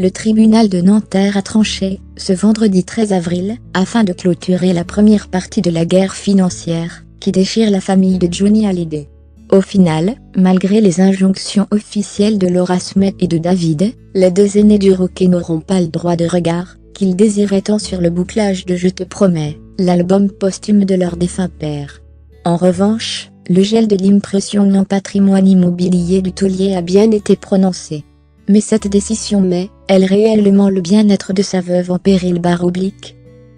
le tribunal de Nanterre a tranché, ce vendredi 13 avril, afin de clôturer la première partie de la guerre financière, qui déchire la famille de Johnny Hallyday. Au final, malgré les injonctions officielles de Laura Smith et de David, les deux aînés du Rocket n'auront pas le droit de regard qu'ils désiraient tant sur le bouclage de Je te promets, l'album posthume de leur défunt père. En revanche, le gel de l'impressionnant patrimoine immobilier du taulier a bien été prononcé. Mais cette décision met-elle réellement le bien-être de sa veuve en péril ?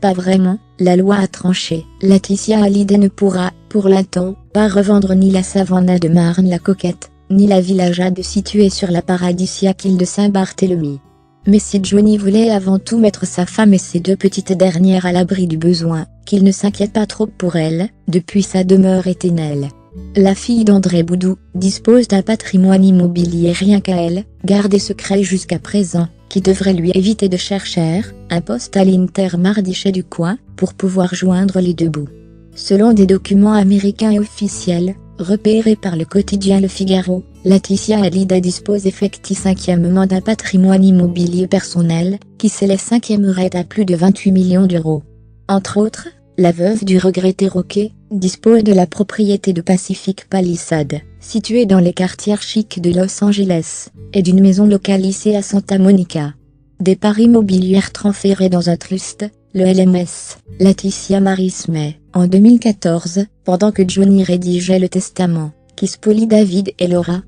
Pas vraiment, la loi a tranché. Laetitia Hallyday ne pourra, pour l'instant, pas revendre ni la Savannah de Marne-la-Coquette, ni la Villa Jade située sur la paradisiaque île de Saint-Barthélemy. Mais si Johnny voulait avant tout mettre sa femme et ses deux petites dernières à l'abri du besoin, qu'il ne s'inquiète pas trop pour elle, depuis sa demeure éternelle. La fille d'André Boudou dispose d'un patrimoine immobilier rien qu'à elle, gardé secret jusqu'à présent, qui devrait lui éviter de chercher un poste à l'Intermarché du coin, pour pouvoir joindre les deux bouts. Selon des documents américains et officiels, repérés par le quotidien Le Figaro, Laetitia Hallyday dispose effectivement d'un patrimoine immobilier personnel, qui s'élèverait à plus de 28 millions d'euros. Entre autres, la veuve du regretté Rocket dispose de la propriété de Pacific Palisades, située dans les quartiers chics de Los Angeles, et d'une maison localisée à Santa Monica. Des parts immobilières transférées dans un trust, le LMS, Laetitia Marie Smith, en 2014, pendant que Johnny rédigeait le testament, qui spolie David et Laura,